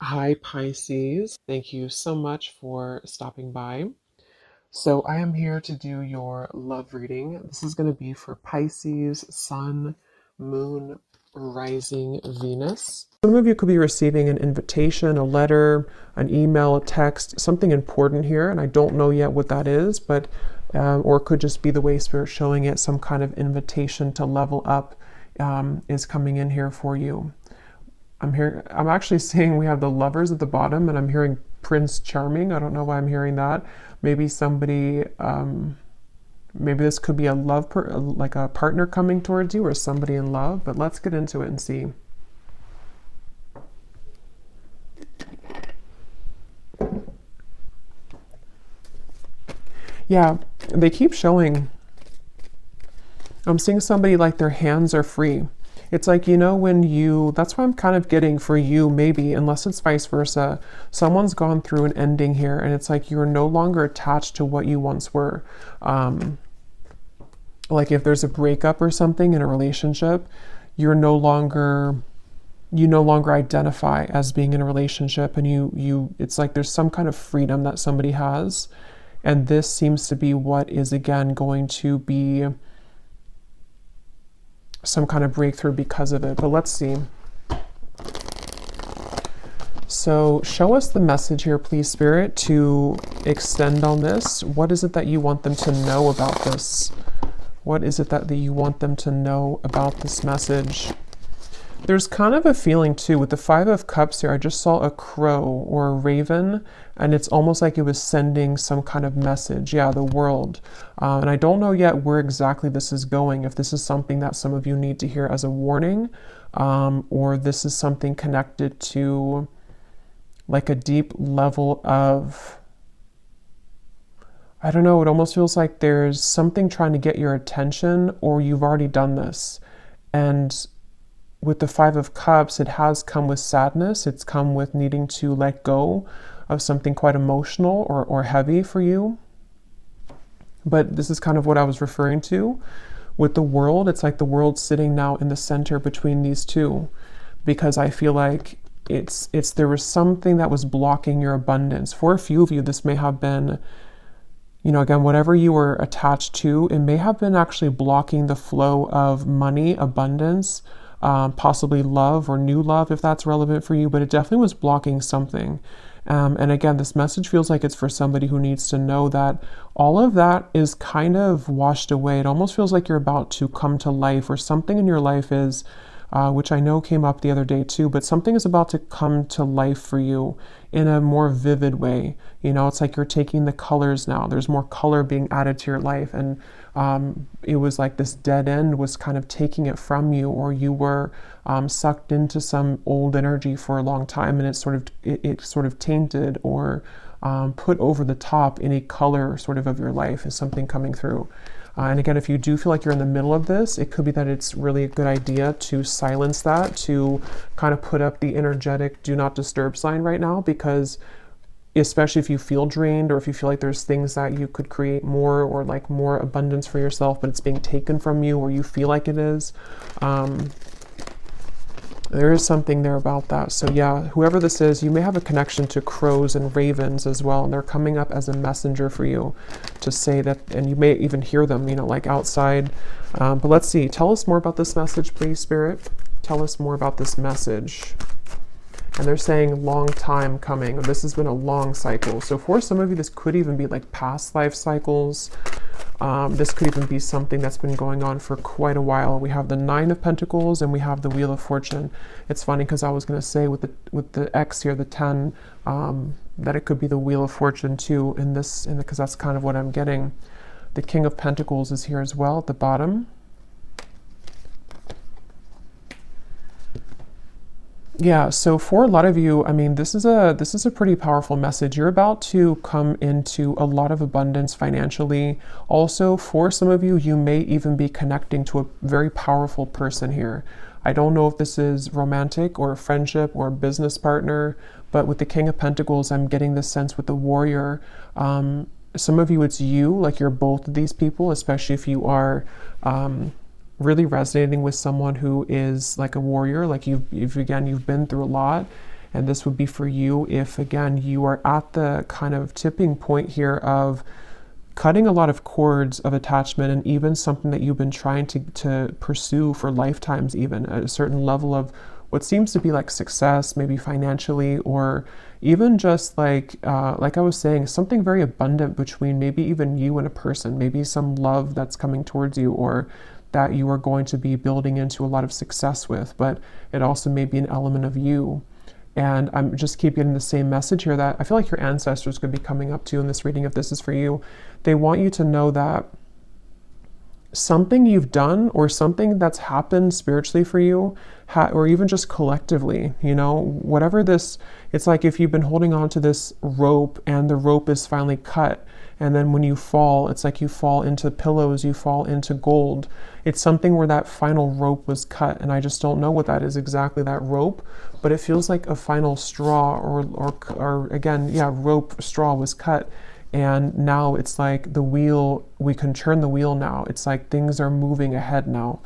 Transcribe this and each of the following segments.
Hi, Pisces. Thank you so much for stopping by. So, I am here to do your love reading. This is going to be for Pisces, Sun, Moon, Rising, Venus. Some of you could be receiving an invitation, a letter, an email, a text, something important here, and I don't know yet what that is, but or it could just be the way Spirit's showing it, some kind of invitation to level up is coming in here for you. I'm actually seeing we have the lovers at the bottom, and I'm hearing Prince Charming. I don't know why I'm hearing that. Maybe somebody, maybe this could be a like a partner coming towards you or somebody in love, but let's get into it and see. Yeah, they keep showing. I'm seeing somebody like their hands are free. It's like, when that's why I'm kind of getting for you, maybe, unless it's vice versa, someone's gone through an ending here, and it's like you're no longer attached to what you once were. Like if there's a breakup or something in a relationship, you no longer identify as being in a relationship, and it's like there's some kind of freedom that somebody has. And this seems to be what is again going to be some kind of breakthrough because of it. But let's see. So show us the message here, please, Spirit, to extend on this. What is it that you want them to know about this? What is it that you want them to know about this message? There's kind of a feeling too with the Five of Cups here. I just saw a crow or a raven, and it's almost like it was sending some kind of message. Yeah, the world. And I don't know yet where exactly this is going, if this is something that some of you need to hear as a warning, or this is something connected to like a deep level of, I don't know, it almost feels like there's something trying to get your attention, or you've already done this. And with the Five of Cups, it has come with sadness. It's come with needing to let go of something quite emotional or heavy for you. But this is kind of what I was referring to. With the world, it's like the world's sitting now in the center between these two, because I feel like there was something that was blocking your abundance. For a few of you, this may have been, again, whatever you were attached to, it may have been actually blocking the flow of money, abundance, possibly love or new love, if that's relevant for you, but it definitely was blocking something. And again, this message feels like it's for somebody who needs to know that all of that is kind of washed away. It almost feels like you're about to come to life, or something in your life is, which I know came up the other day too, but something is about to come to life for you in a more vivid way. It's like you're taking the colors now. There's more color being added to your life. And it was like this dead end was kind of taking it from you, or you were sucked into some old energy for a long time, and it sort of tainted or put over the top any color sort of your life is something coming through. And again, if you do feel like you're in the middle of this, it could be that it's really a good idea to silence that, to kind of put up the energetic do not disturb sign right now, because especially if you feel drained, or if you feel like there's things that you could create more, or like more abundance for yourself, but it's being taken from you, or you feel like it is. There is something there about that. So yeah, whoever this is, you may have a connection to crows and ravens as well, and they're coming up as a messenger for you to say that, and you may even hear them, like outside. But let's see. Tell us more about this message, please, Spirit. Tell us more about this message. And they're saying long time coming. This has been a long cycle. So for some of you, this could even be like past life cycles. This could even be something that's been going on for quite a while. We have the Nine of Pentacles, and we have the Wheel of Fortune. It's funny because I was going to say with the X here, the 10, that it could be the Wheel of Fortune too because that's kind of what I'm getting. The King of Pentacles is here as well at the bottom. Yeah, so for a lot of you, I mean, this is a pretty powerful message. You're about to come into a lot of abundance financially. Also, for some of you, you may even be connecting to a very powerful person here. I don't know if this is romantic or a friendship or a business partner, but with the King of Pentacles, I'm getting this sense with the Warrior. Some of you, it's you, like you're both of these people, especially if you are really resonating with someone who is like a warrior, like you've been through a lot, And this would be for you if, again, you are at the kind of tipping point here of cutting a lot of cords of attachment, and even something that you've been trying to pursue for lifetimes, even at a certain level of what seems to be like success, maybe financially, or even just like I was saying, something very abundant between maybe even you and a person, maybe some love that's coming towards you, or that you are going to be building into a lot of success with, but it also may be an element of you. And I'm just keep getting the same message here that I feel like your ancestors could be coming up to you in this reading if this is for you. They want you to know that something you've done or something that's happened spiritually for you, or even just collectively, you know, whatever this, it's like if you've been holding on to this rope and the rope is finally cut, and then when you fall, it's like you fall into pillows, you fall into gold. It's something where that final rope was cut, and I just don't know what that is exactly, that rope, but it feels like a final straw, or again, yeah, rope, straw was cut. And now it's like the wheel, we can turn the wheel now. It's like things are moving ahead now.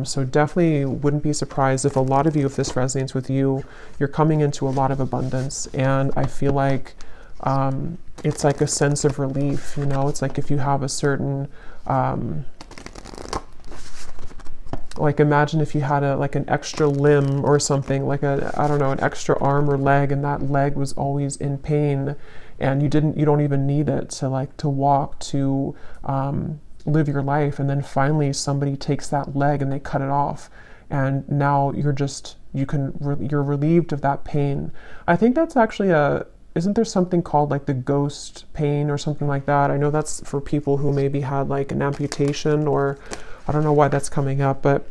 So definitely wouldn't be surprised if a lot of you, if this resonates with you, you're coming into a lot of abundance. And I feel like it's like a sense of relief, you know, it's like if you have a certain, like imagine if you had like an extra limb or something, like I don't know, an extra arm or leg, and that leg was always in pain, and you don't even need it to walk, to live your life, and then finally somebody takes that leg and they cut it off, and now you're relieved of that pain. I think that's actually isn't there something called like the ghost pain or something like that? I know that's for people who maybe had like an amputation, or I don't know why that's coming up, but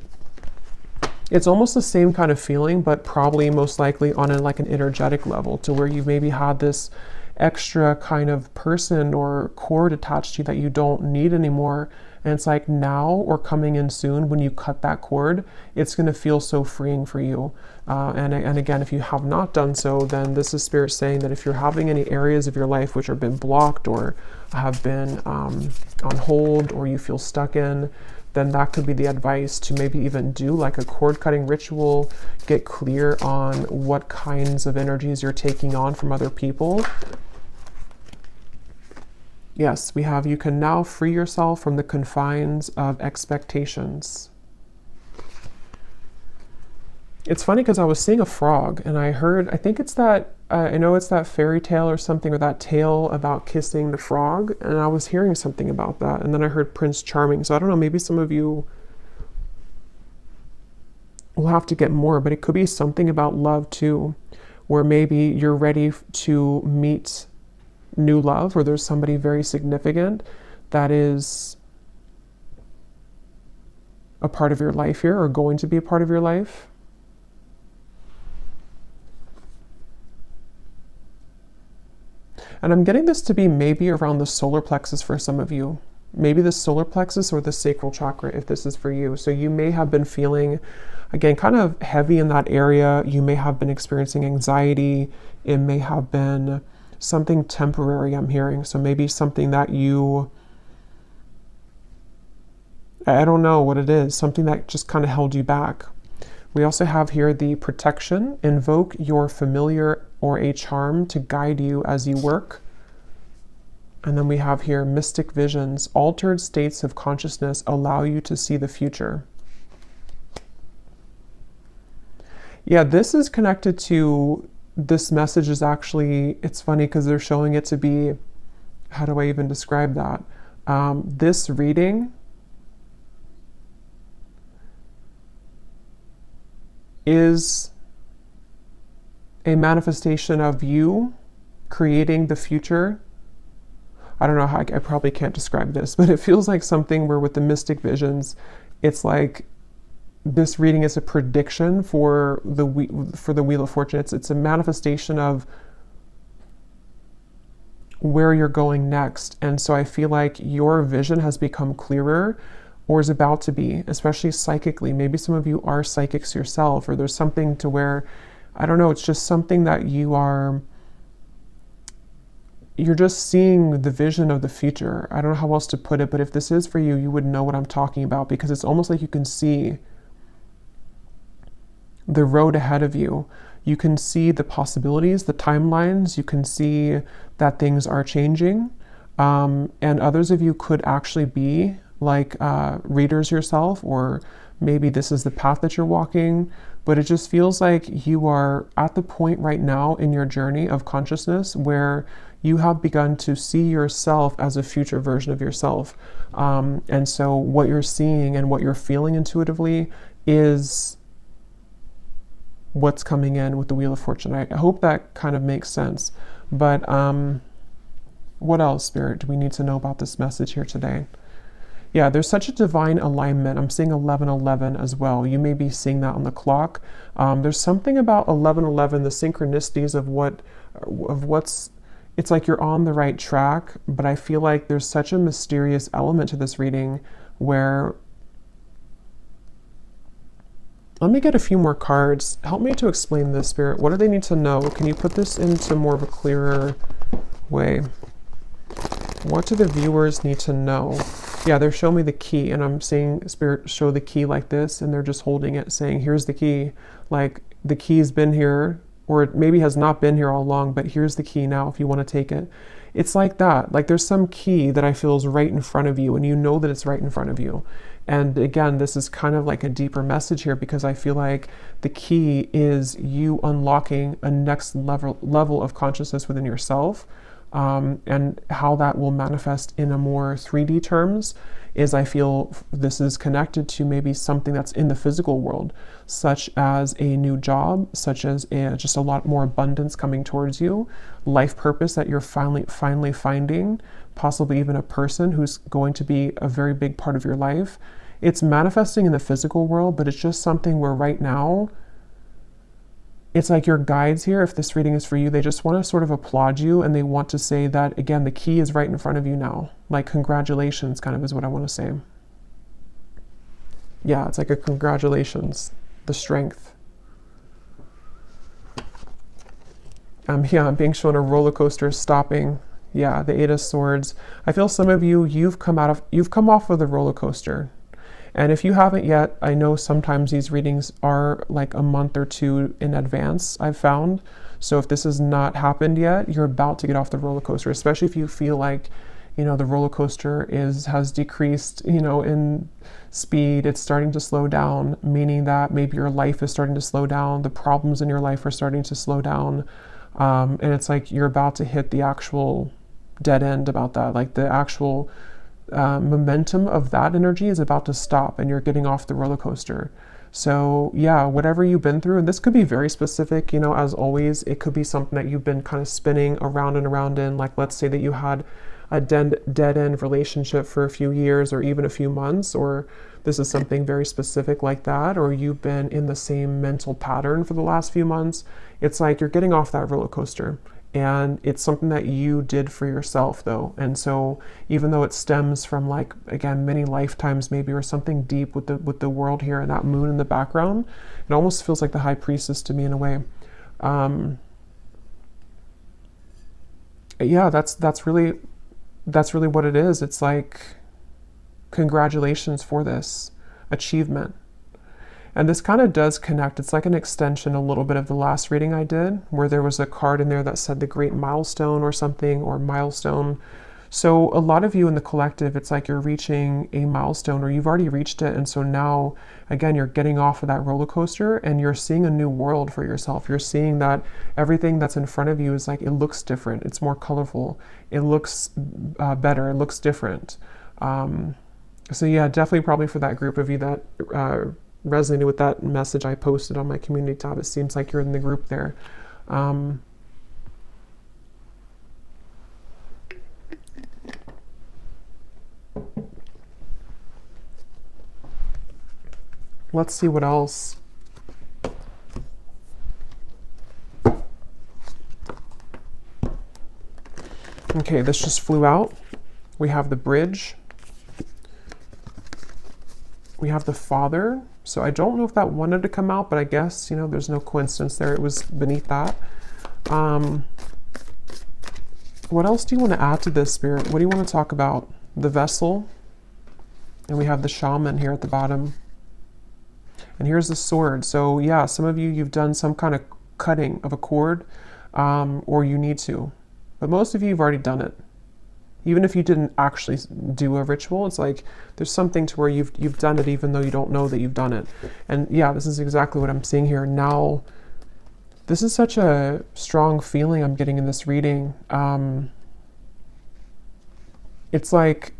it's almost the same kind of feeling, but probably most likely on like an energetic level, to where you've maybe had this extra kind of person or cord attached to you that you don't need anymore. And it's like now, or coming in soon, when you cut that cord, it's going to feel so freeing for you. And again, if you have not done so, then this is Spirit saying that if you're having any areas of your life which have been blocked or have been on hold, or you feel stuck in, then that could be the advice to maybe even do like a cord cutting ritual, get clear on what kinds of energies you're taking on from other people. Yes, we have, you can now free yourself from the confines of expectations. It's funny because I was seeing a frog, and I think it's that, I know it's that fairy tale or something, or that tale about kissing the frog, and I was hearing something about that, and then I heard Prince Charming, so I don't know, maybe some of you will have to get more, but it could be something about love too, where maybe you're ready to meet new love, or there's somebody very significant that is a part of your life here, or going to be a part of your life. And I'm getting this to be maybe around the solar plexus for some of you. Maybe the solar plexus or the sacral chakra, if this is for you. So you may have been feeling, again, kind of heavy in that area. You may have been experiencing anxiety. It may have been something temporary, I'm hearing. So maybe something that I don't know what it is, something that just kind of held you back. We also have here the protection. Invoke your familiar or a charm to guide you as you work. And then we have here mystic visions. Altered states of consciousness allow you to see the future. Yeah, this is connected to, this message is actually, it's funny because they're showing it to be, how do I even describe that? This reading is a manifestation of you creating the future. I don't know how, I probably can't describe this, but it feels like something where with the mystic visions, it's like this reading is a prediction for the Wheel of Fortune. It's a manifestation of where you're going next. And so I feel like your vision has become clearer, or is about to be, especially psychically. Maybe some of you are psychics yourself, or there's something to where, I don't know, it's just something that you're just seeing the vision of the future. I don't know how else to put it, but if this is for you, you would know what I'm talking about, because it's almost like you can see the road ahead of you. You can see the possibilities, the timelines. You can see that things are changing. And others of you could actually be like readers yourself, or maybe this is the path that you're walking. But it just feels like you are at the point right now in your journey of consciousness where you have begun to see yourself as a future version of yourself. And so what you're seeing and what you're feeling intuitively is what's coming in with the Wheel of Fortune. I hope that kind of makes sense. But what else, Spirit, do we need to know about this message here today? Yeah, there's such a divine alignment. I'm seeing 1111 as well. You may be seeing that on the clock. There's something about 1111, the synchronicities of what's, it's like you're on the right track, but I feel like there's such a mysterious element to this reading where, let me get a few more cards. Help me to explain this, Spirit. What do they need to know? Can you put this into more of a clearer way? What do the viewers need to know? Yeah, they're showing me the key, and I'm seeing Spirit show the key like this, and they're just holding it, saying, here's the key. Like, the key's been here, or it maybe has not been here all along, but here's the key now if you want to take it. It's like that. Like, there's some key that I feel is right in front of you, and you know that it's right in front of you. And again, this is kind of like a deeper message here, because I feel like the key is you unlocking a next level of consciousness within yourself. And how that will manifest in a more 3D terms is, I feel this is connected to maybe something that's in the physical world, such as a new job, such as just a lot more abundance coming towards you, life purpose that you're finally finding, possibly even a person who's going to be a very big part of your life. It's manifesting in the physical world, but it's just something where right now, it's like your guides here, if this reading is for you, they just want to sort of applaud you, and they want to say that, again, the key is right in front of you now. Like, congratulations kind of is what I want to say. Yeah, it's like a congratulations, the strength. Yeah, I'm being shown a roller coaster stopping. Yeah, the Eight of Swords. I feel some of you, you've come off of the roller coaster. And if you haven't yet, I know sometimes these readings are like a month or two in advance, I've found. So if this has not happened yet, you're about to get off the roller coaster, especially if you feel like, you know, the roller coaster has decreased, you know, in speed. It's starting to slow down, meaning that maybe your life is starting to slow down. The problems in your life are starting to slow down. And it's like you're about to hit the actual dead end about that, like the actual momentum of that energy is about to stop, and you're getting off the roller coaster. So yeah, whatever you've been through, and this could be very specific, you know, as always, it could be something that you've been kind of spinning around and around in. Like, let's say that you had a dead end relationship for a few years or even a few months, or this is something very specific like that, or you've been in the same mental pattern for the last few months. It's like you're getting off that roller coaster. And it's something that you did for yourself, though. And so even though it stems from, like, again, many lifetimes maybe, or something deep with the world here and that moon in the background, it almost feels like the High Priestess to me in a way. Yeah, that's really what it is. It's like, congratulations for this achievement. And this kind of does connect. It's like an extension a little bit of the last reading I did, where there was a card in there that said the great milestone or something, or milestone. So a lot of you in the collective, it's like you're reaching a milestone, or you've already reached it. And so now, again, you're getting off of that roller coaster, and you're seeing a new world for yourself. You're seeing that everything that's in front of you is like, it looks different. It's more colorful. It looks better. It looks different. So yeah, definitely probably for that group of you that resonated with that message I posted on my community tab. It seems like you're in the group there. Let's see what else. Okay, this just flew out. We have the Bridge. We have the Father. So I don't know if that wanted to come out, but I guess, you know, there's no coincidence there. It was beneath that. What else do you want to add to this, Spirit? What do you want to talk about? The Vessel. And we have the Shaman here at the bottom. And here's the Sword. So yeah, some of you, you've done some kind of cutting of a cord, or you need to. But most of you have already done it. Even if you didn't actually do a ritual, it's like there's something to where you've done it even though you don't know that you've done it. And yeah, this is exactly what I'm seeing here. Now, this is such a strong feeling I'm getting in this reading. It's like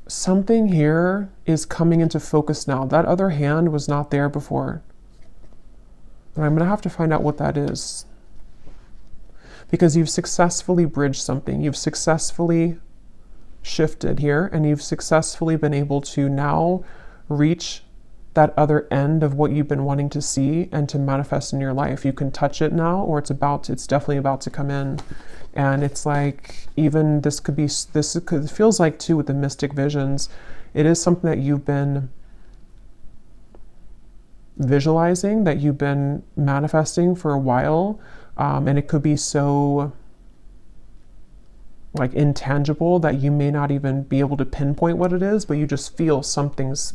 something here is coming into focus now. That other hand was not there before. And I'm going to have to find out what that is. Because you've successfully bridged something. You've successfully shifted here, and you've successfully been able to now reach that other end of what you've been wanting to see and to manifest in your life. You can touch it now, or it's definitely about to come in. And it's like, even this feels like too with the mystic visions, it is something that you've been visualizing, that you've been manifesting for a while. And it could be so like intangible that you may not even be able to pinpoint what it is, but you just feel something's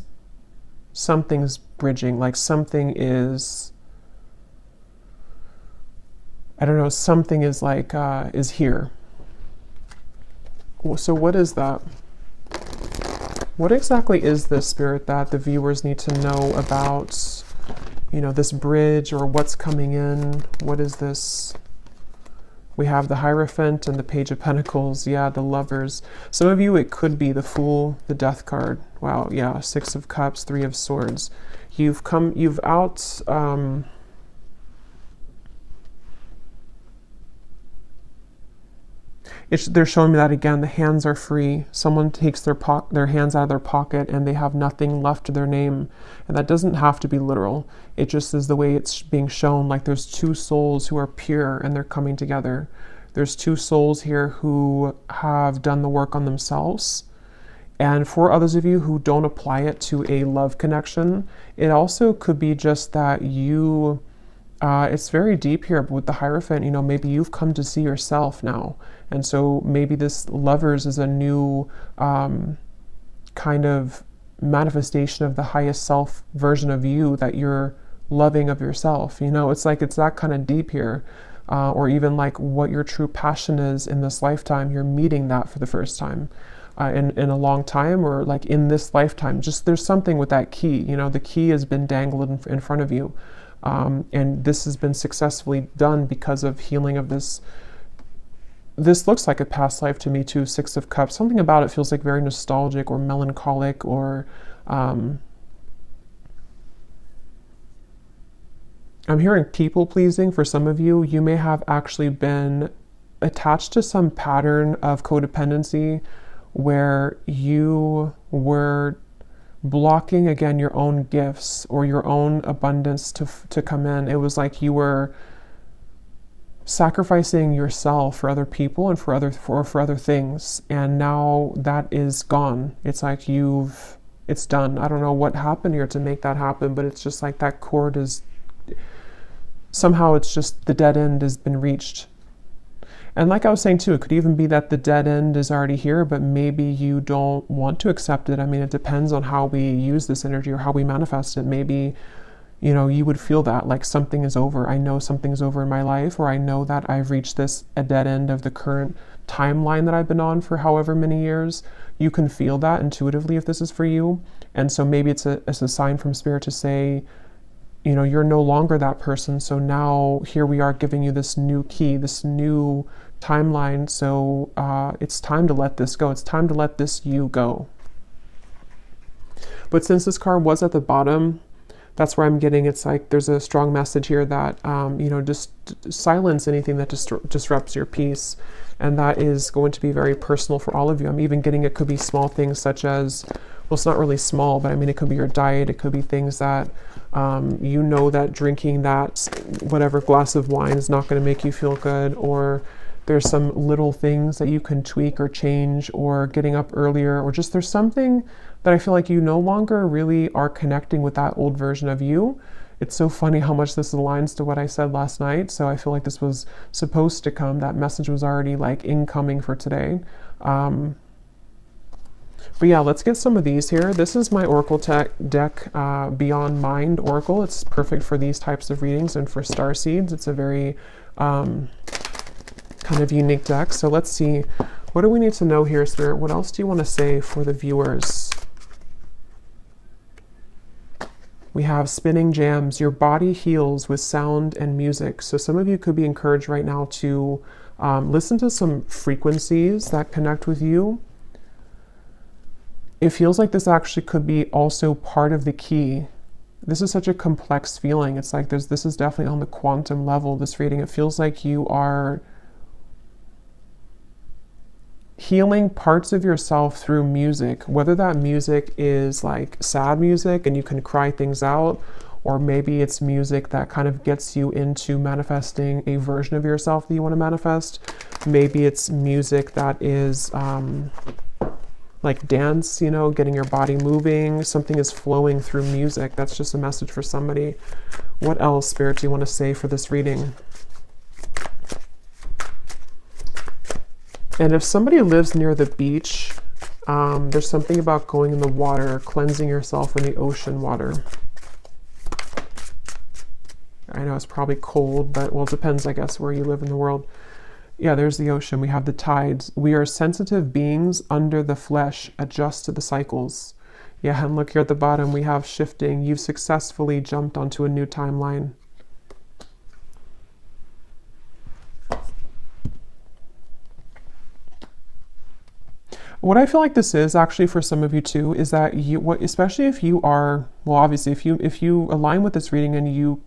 bridging, like something is, I don't know, something is like, is here. So what is that? What exactly is this, Spirit, that the viewers need to know about, you know, this bridge, or what's coming in? What is this? We have the Hierophant and the Page of Pentacles. Yeah, the Lovers. Some of you, it could be the Fool, the Death card. Wow, yeah, Six of Cups, Three of Swords. You've out... they're showing me that again. The hands are free. Someone takes their hands out of their pocket and they have nothing left to their name. And that doesn't have to be literal. It just is the way it's being shown. Like there's two souls who are pure and they're coming together. There's two souls here who have done the work on themselves. And for others of you who don't apply it to a love connection, it also could be just that you... it's very deep here, but with the Hierophant, you know, maybe you've come to see yourself now. And so maybe this Lovers is a new kind of manifestation of the highest self version of you that you're loving of yourself. You know, it's like it's that kind of deep here. Or even like what your true passion is in this lifetime. You're meeting that for the first time in a long time, or like in this lifetime. Just there's something with that key. You know, the key has been dangled in front of you. And this has been successfully done because of healing of this. This looks like a past life to me too, Six of Cups. Something about it feels like very nostalgic or melancholic, or I'm hearing people pleasing for some of you. You may have actually been attached to some pattern of codependency where you were blocking, again, your own gifts or your own abundance to come in. It was like you were sacrificing yourself for other people and for other things, and now that is gone. It's like it's done. I don't know what happened here to make that happen, but it's just like that cord is somehow, it's just the dead end has been reached. And like I was saying too, it could even be that the dead end is already here, but maybe you don't want to accept it. I mean, it depends on how we use this energy or how we manifest it. Maybe, you know, you would feel that like something is over. I know something's over in my life, or I know that I've reached a dead end of the current timeline that I've been on for however many years. You can feel that intuitively if this is for you. And so maybe it's a sign from Spirit to say, you know, you're no longer that person. So now here we are giving you this new key, this new timeline. So it's time to let this go. It's time to let this you go. But since this card was at the bottom, that's where I'm getting, it's like there's a strong message here that, you know, just silence anything that disrupts your peace. And that is going to be very personal for all of you. I'm even getting, it could be small things such as, well, it's not really small, but I mean, it could be your diet. It could be things that, you know, that drinking that whatever glass of wine is not going to make you feel good, or there's some little things that you can tweak or change, or getting up earlier, or just there's something that I feel like you no longer really are connecting with that old version of you. It's so funny how much this aligns to what I said last night. So I feel like this was supposed to come. That message was already like incoming for today. But But yeah, let's get some of these here. This is my Oracle deck, Beyond Mind Oracle. It's perfect for these types of readings and for star seeds. It's a very kind of unique deck. So let's see, what do we need to know here, Spirit? What else do you want to say for the viewers? We have spinning jams. Your body heals with sound and music. So some of you could be encouraged right now to listen to some frequencies that connect with you. It feels like this actually could be also part of the key. This is such a complex feeling. It's like this is definitely on the quantum level, this reading. It feels like you are healing parts of yourself through music, whether that music is like sad music and you can cry things out, or maybe it's music that kind of gets you into manifesting a version of yourself that you want to manifest. Maybe it's music that is like dance, you know, getting your body moving. Something is flowing through music. That's just a message for somebody. What else, Spirit, do you want to say for this reading? And if somebody lives near the beach, there's something about going in the water, cleansing yourself in the ocean water. I know it's probably cold, but well, it depends, I guess, where you live in the world. Yeah, there's the ocean. We have the tides. We are sensitive beings under the flesh, adjust to the cycles. Yeah, and look here at the bottom, we have shifting. You've successfully jumped onto a new timeline. What I feel like this is actually for some of you too, is that you, especially if you are, well, obviously if you align with this reading and you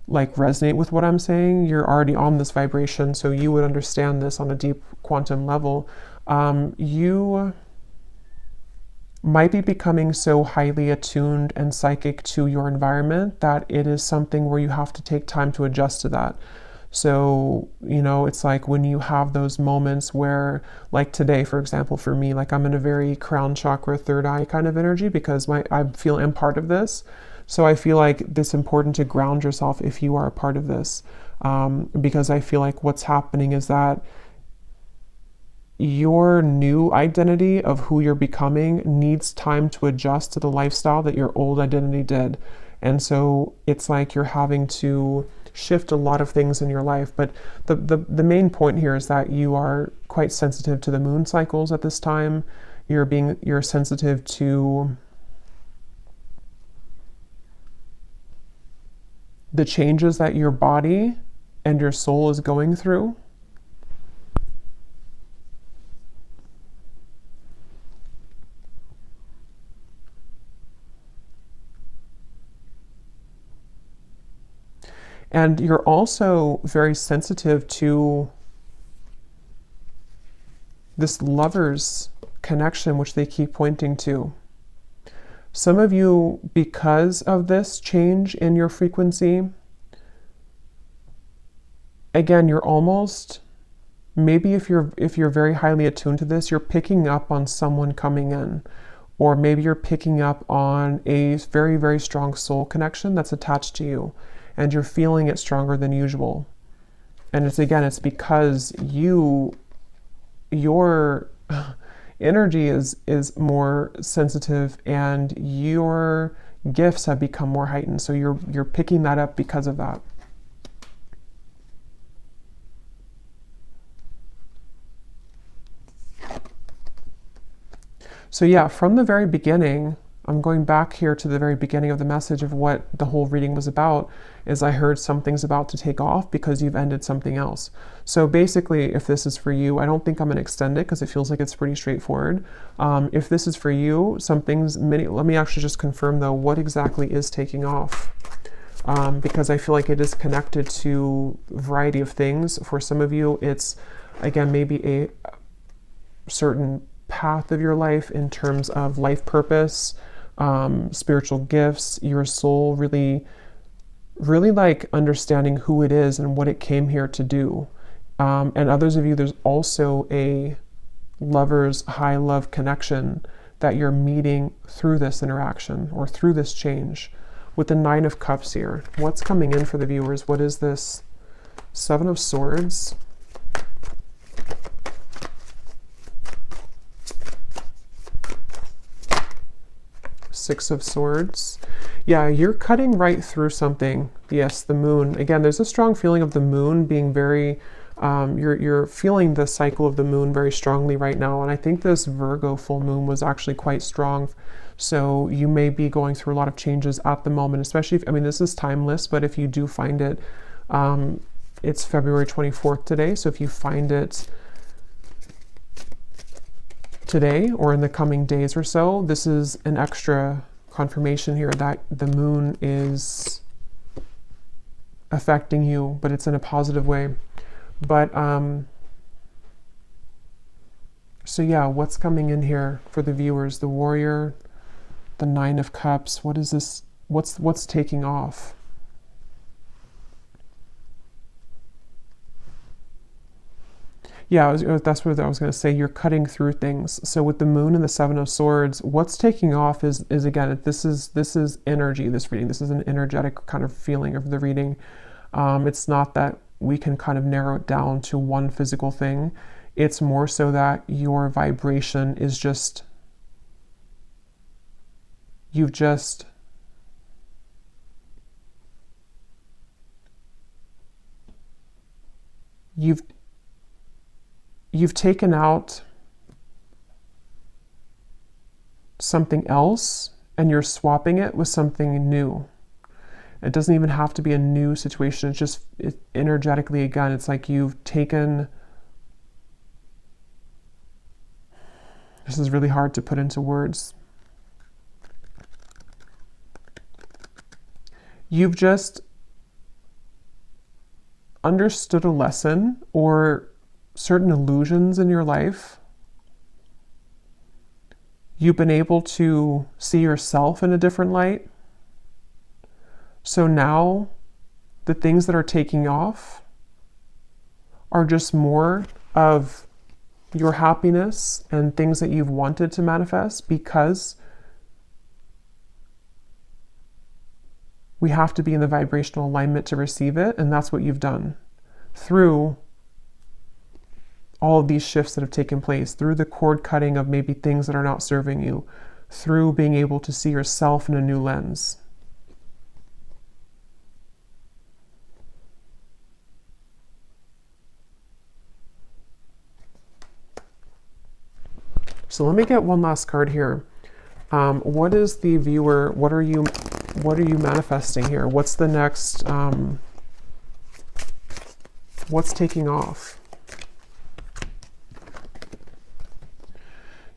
like resonate with what I'm saying, you're already on this vibration, so you would understand this on a deep quantum level. You might be becoming so highly attuned and psychic to your environment that it is something where you have to take time to adjust to that. So, you know, it's like when you have those moments where, like today, for example, for me, like I'm in a very crown chakra, third eye kind of energy because I feel I'm part of this. So I feel like it's important to ground yourself if you are a part of this, because I feel like what's happening is that your new identity of who you're becoming needs time to adjust to the lifestyle that your old identity did. And so it's like you're having to shift a lot of things in your life. But the main point here is that you are quite sensitive to the moon cycles at this time. You're sensitive to the changes that your body and your soul is going through. And you're also very sensitive to this lover's connection, which they keep pointing to. Some of you, because of this change in your frequency, again, you're almost, maybe if you're very highly attuned to this, you're picking up on someone coming in, or maybe you're picking up on a very, very strong soul connection that's attached to you, and you're feeling it stronger than usual. And it's because your energy is more sensitive and your gifts have become more heightened. So you're picking that up because of that. So yeah, from the very beginning, I'm going back here to the very beginning of the message of what the whole reading was about, is I heard something's about to take off because you've ended something else. So basically, if this is for you, I don't think I'm going to extend it because it feels like it's pretty straightforward. If this is for you, let me actually just confirm though, what exactly is taking off? Because I feel like it is connected to a variety of things. For some of you, it's, again, maybe a certain path of your life in terms of life purpose, spiritual gifts, your soul really like understanding who it is and what it came here to do. And others of you, there's also a lover's high love connection that you're meeting through this interaction or through this change. With the 9 of Cups here, what's coming in for the viewers? What is this? 7 of Swords. Six of Swords. Yeah, you're cutting right through something. Yes, the moon. Again, there's a strong feeling of the moon being very, you're feeling the cycle of the moon very strongly right now. And I think this Virgo full moon was actually quite strong. So you may be going through a lot of changes at the moment, especially if, I mean, this is timeless, but if you do find it, it's February 24th today. So if you find it today or in the coming days or so, this is an extra confirmation here that the moon is affecting you, but it's in a positive way. But so yeah, what's coming in here for the viewers? The Warrior, the Nine of Cups. What is this? What's taking off? Yeah, that's what I was going to say. You're cutting through things. So with the moon and the Seven of Swords, what's taking off is again, this is energy, this reading. This is an energetic kind of feeling of the reading. It's not that we can kind of narrow it down to one physical thing. It's more so that your vibration is just, you've taken out something else and you're swapping it with something new. It doesn't even have to be a new situation. It's just energetically, again, it's like you've taken, this is really hard to put into words. You've just understood a lesson or certain illusions in your life. You've been able to see yourself in a different light. So now the things that are taking off are just more of your happiness and things that you've wanted to manifest, because we have to be in the vibrational alignment to receive it. And that's what you've done through all of these shifts that have taken place, through the cord cutting of maybe things that are not serving you, through being able to see yourself in a new lens. So let me get one last card here. What is the viewer, what are you manifesting here? What's the next, what's taking off?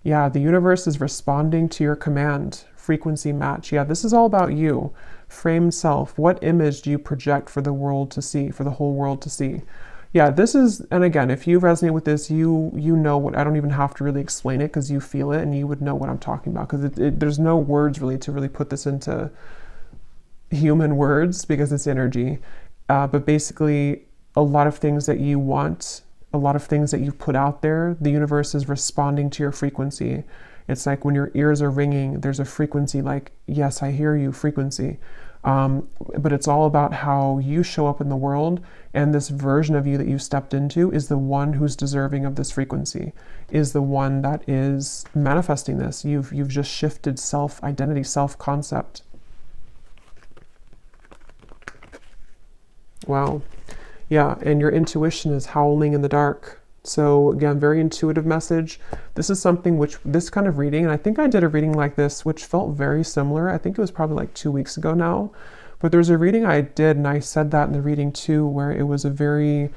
Yeah, the universe is responding to your command. Frequency match. Yeah, this is all about you. Framed self. What image do you project for the world to see, for the whole world to see? Yeah, this is, and again, if you resonate with this, you know what, I don't even have to really explain it because you feel it and you would know what I'm talking about, because there's no words really to really put this into human words because it's energy. But basically, a lot of things that you want, a lot of things that you've put out there, the universe is responding to your frequency. It's like when your ears are ringing, there's a frequency like, yes, I hear you frequency. But it's all about how you show up in the world, and this version of you that you stepped into is the one who's deserving of this frequency, is the one that is manifesting this. You've just shifted self-identity, self-concept. Wow. Yeah, and your intuition is howling in the dark. So again, very intuitive message. This is something which, this kind of reading, and I think I did a reading like this, which felt very similar. I think it was probably like 2 weeks ago now. But there's a reading I did, and I said that in the reading too, where it was a very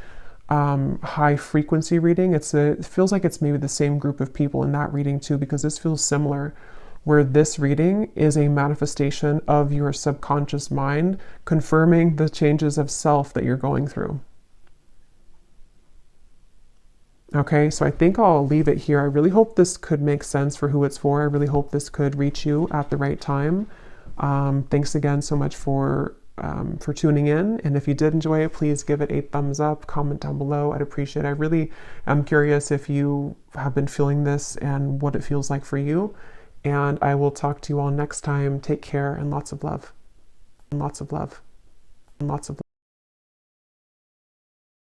high frequency reading. It feels like it's maybe the same group of people in that reading too, because this feels similar, where this reading is a manifestation of your subconscious mind, confirming the changes of self that you're going through. Okay, so I think I'll leave it here. I really hope this could make sense for who it's for. I really hope this could reach you at the right time. Thanks again so much for tuning in. And if you did enjoy it, please give it a thumbs up, comment down below. I'd appreciate it. I really am curious if you have been feeling this and what it feels like for you. And I will talk to you all next time. Take care and lots of love. And lots of love. And lots of love.